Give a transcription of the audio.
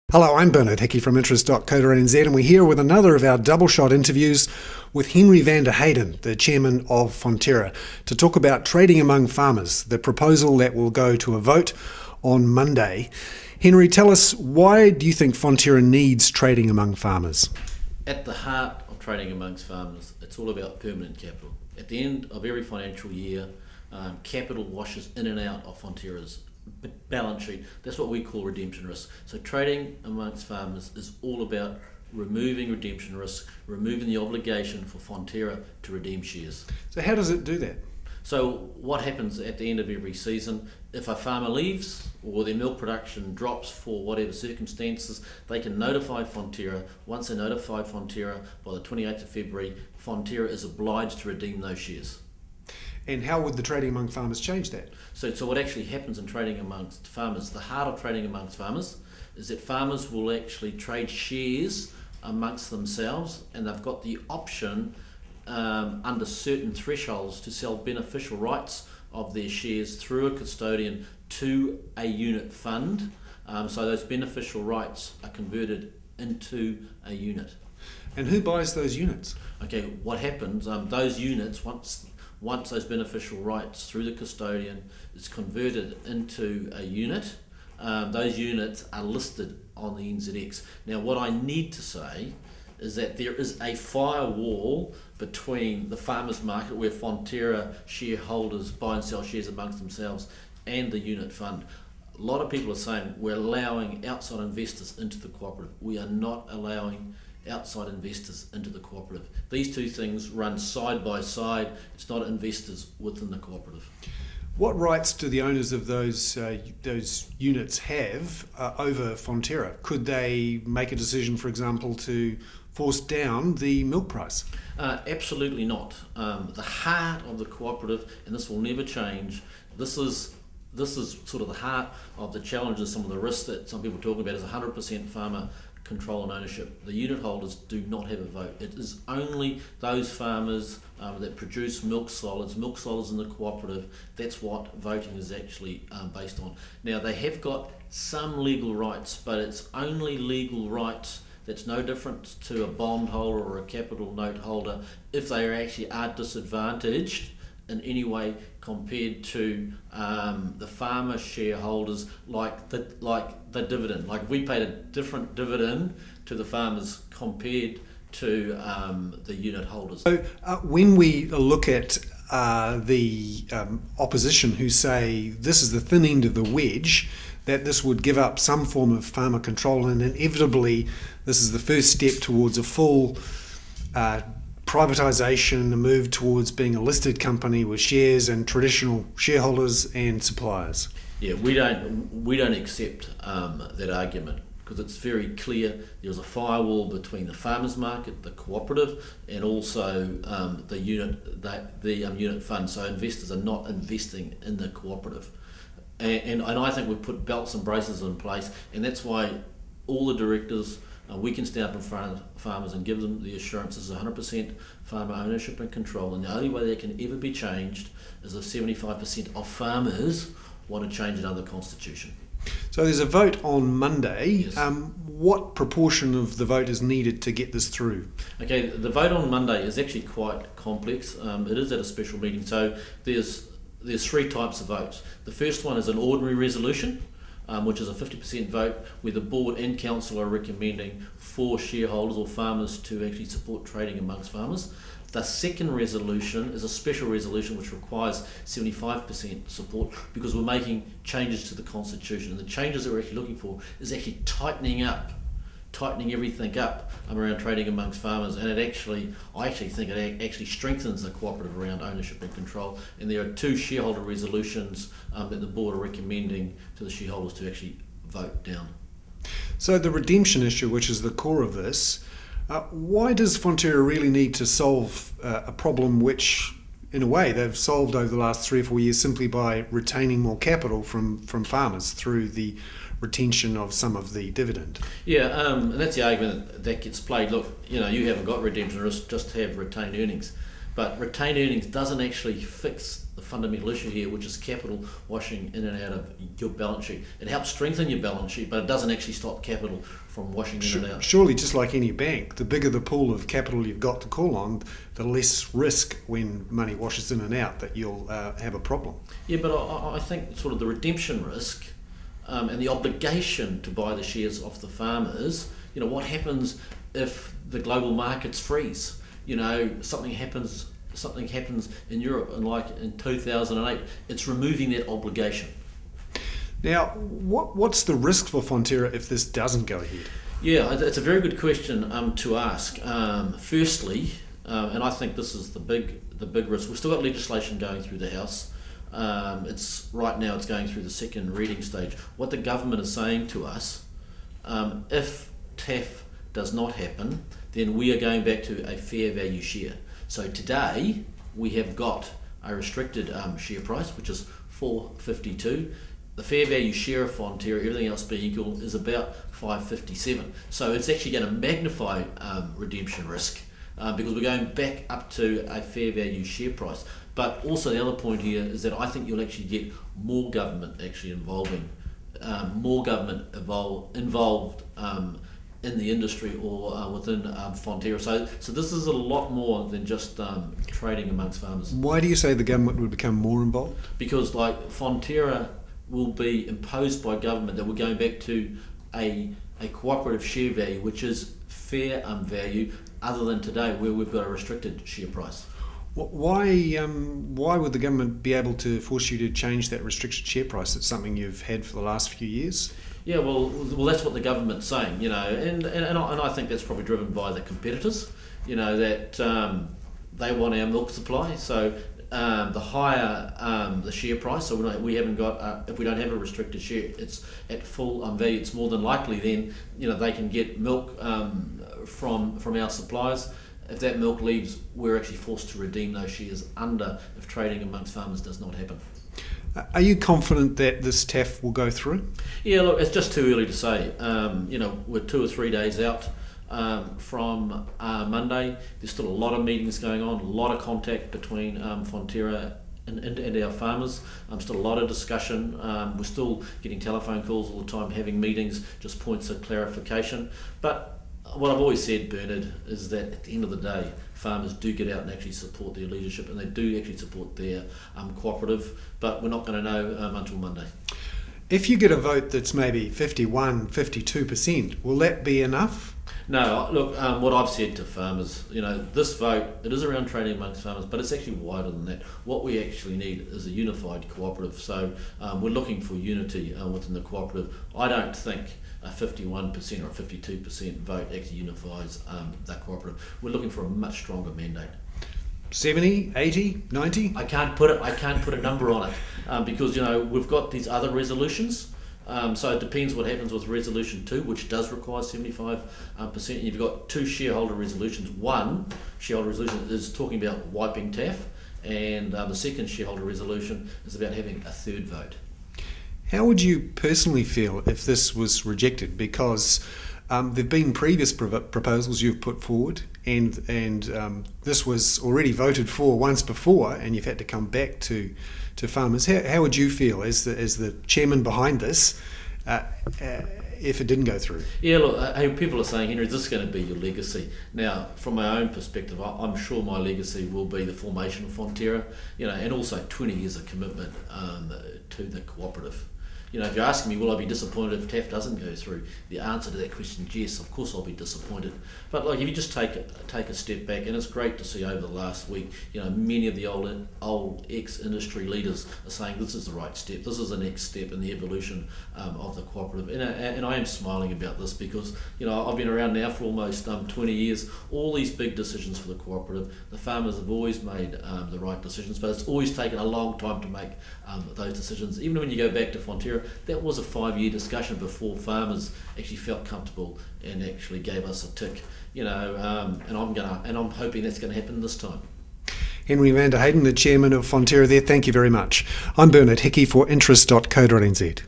Hello, I'm Bernard Hickey from interest.co.nz, and we're here with another of our double shot interviews with Henry van der Heyden, the chairman of Fonterra, to talk about trading among farmers, the proposal that will go to a vote on Monday. Henry, tell us, why do you think Fonterra needs trading among farmers? At the heart of trading amongst farmers, it's all about permanent capital. At the end of every financial year, capital washes in and out of Fonterra's balance sheet. That's what we call redemption risk. So trading amongst farmers is all about removing redemption risk, removing the obligation for Fonterra to redeem shares. So how does it do that? So what happens at the end of every season, if a farmer leaves or their milk production drops for whatever circumstances, they can notify Fonterra. Once they notify Fonterra by the 28th of February, Fonterra is obliged to redeem those shares. And how would the trading among farmers change that? So what actually happens in trading amongst farmers, the heart of trading amongst farmers, is that farmers will actually trade shares amongst themselves, and they've got the option under certain thresholds to sell beneficial rights of their shares through a custodian to a unit fund. So those beneficial rights are converted into a unit. And who buys those units? Okay, what happens, those units, once those beneficial rights through the custodian is converted into a unit, those units are listed on the NZX. Now what I need to say is that there is a firewall between the farmers market, where Fonterra shareholders buy and sell shares amongst themselves, and the unit fund. A lot of people are saying we're allowing outside investors into the cooperative. We are not allowing outside investors into the cooperative. These two things run side by side. It's not investors within the cooperative. What rights do the owners of those units have over Fonterra? Could they make a decision, for example, to force down the milk price? Absolutely not. The heart of the cooperative, and this will never change, this is sort of the heart of the challenges, some of the risks that some people are talking about, is 100% farmer control and ownership. The unit holders do not have a vote. It is only those farmers that produce milk solids in the cooperative. That's what voting is actually based on. Now they have got some legal rights, but it's only legal rights that's no different to a bond holder or a capital note holder if they actually are disadvantaged in any way compared to the farmer shareholders, like the dividend. Like we paid a different dividend to the farmers compared to the unit holders. So when we look at the opposition who say this is the thin end of the wedge, that this would give up some form of farmer control, and inevitably this is the first step towards a full privatisation, a move towards being a listed company with shares and traditional shareholders and suppliers. Yeah, we don't accept that argument, because it's very clear there's a firewall between the farmers market, the cooperative, and also the unit fund. So investors are not investing in the cooperative, and I think we've put belts and braces in place, and that's why all the directors, we can stand up in front of farmers and give them the assurance this is 100% farmer ownership and control, and the only way that can ever be changed is if 75% of farmers want to change it under the Constitution. So there's a vote on Monday. Yes. What proportion of the vote is needed to get this through? Okay, the vote on Monday is actually quite complex. It is at a special meeting, so there's three types of votes. The first one is an ordinary resolution, which is a 50% vote, where the board and council are recommending for shareholders or farmers to actually support trading amongst farmers. The second resolution is a special resolution which requires 75% support, because we're making changes to the Constitution, and the changes that we're actually looking for is actually tightening everything up around trading amongst farmers, and I actually think it actually strengthens the cooperative around ownership and control. And there are two shareholder resolutions that the board are recommending to the shareholders to actually vote down. So the redemption issue, which is the core of this, why does Fonterra really need to solve a problem which, in a way, they've solved over the last 3 or 4 years simply by retaining more capital from farmers through the retention of some of the dividend? Yeah, and that's the argument that gets played. Look, you haven't got redemption risk, just have retained earnings. But retained earnings doesn't actually fix the fundamental issue here, which is capital washing in and out of your balance sheet. It helps strengthen your balance sheet, but it doesn't actually stop capital from washing in and out. Surely, just like any bank, the bigger the pool of capital you've got to call on, the less risk when money washes in and out that you'll have a problem. Yeah, but I think sort of the redemption risk and the obligation to buy the shares off the farmers, what happens if the global markets freeze? Something happens in Europe, and like in 2008, it's removing that obligation. Now, what's the risk for Fonterra if this doesn't go ahead? Yeah, it's a very good question to ask. Firstly, and I think this is the big risk. We've still got legislation going through the House. Right now it's going through the second reading stage. What the government is saying to us, if TAF does not happen, then we are going back to a fair value share. So today we have got a restricted share price, which is $4.52. The fair value share of Fonterra, everything else being equal, is about $5.57. So it's actually going to magnify redemption risk because we're going back up to a fair value share price. But also the other point here is that I think you'll actually get more government actually involved in the industry or within Fonterra. So this is a lot more than just trading amongst farmers. Why do you say the government would become more involved? Because like Fonterra will be imposed by government that we're going back to a cooperative share value, which is fair value, other than today where we've got a restricted share price. Why would the government be able to force you to change that restricted share price? It's something you've had for the last few years. Yeah, well, that's what the government's saying, and I think that's probably driven by the competitors, that they want our milk supply. So the higher the share price, so we haven't got if we don't have a restricted share, it's at full value. It's more than likely then they can get milk from our suppliers. If that milk leaves, we're actually forced to redeem those shares if trading amongst farmers does not happen. Are you confident that this TAF will go through? Yeah, look, it's just too early to say. We're 2 or 3 days out from Monday. There's still a lot of meetings going on, a lot of contact between Fonterra and our farmers. Still a lot of discussion. We're still getting telephone calls all the time, having meetings, just points of clarification. But what I've always said, Bernard, is that at the end of the day, farmers do get out and actually support their leadership, and they do actually support their cooperative, but we're not going to know until Monday. If you get a vote that's maybe 51, 52%, will that be enough? No, look, what I've said to farmers, this vote, it is around trading amongst farmers, but it's actually wider than that. What we actually need is a unified cooperative, so we're looking for unity within the cooperative. I don't think a 51% or a 52% vote actually unifies that cooperative. We're looking for a much stronger mandate. 70, 80, 90? I can't put a number on it because we've got these other resolutions. So it depends what happens with resolution 2, which does require 75%. And you've got 2 shareholder resolutions. One shareholder resolution is talking about wiping TAF, and the second shareholder resolution is about having a third vote. How would you personally feel if this was rejected? Because there have been previous proposals you've put forward, and this was already voted for once before, and you've had to come back to farmers. How would you feel as the chairman behind this if it didn't go through? Yeah, look, people are saying, Henry, is this going to be your legacy? Now, from my own perspective, I'm sure my legacy will be the formation of Fonterra, and also 20 years of commitment to the cooperative. If you're asking me, will I be disappointed if TAF doesn't go through? The answer to that question is yes, of course I'll be disappointed. But if you just take a step back, and it's great to see over the last week, many of the old ex-industry leaders are saying this is the right step, this is the next step in the evolution of the cooperative. And I am smiling about this because, I've been around now for almost 20 years. All these big decisions for the cooperative, the farmers have always made the right decisions, but it's always taken a long time to make those decisions. Even when you go back to Fonterra, that was a 5-year discussion before farmers actually felt comfortable and actually gave us a tick, and I'm hoping that's going to happen this time. Henry Heyden, the chairman of Fonterra there, thank you very much. I'm Bernard Hickey for interest.co.nz.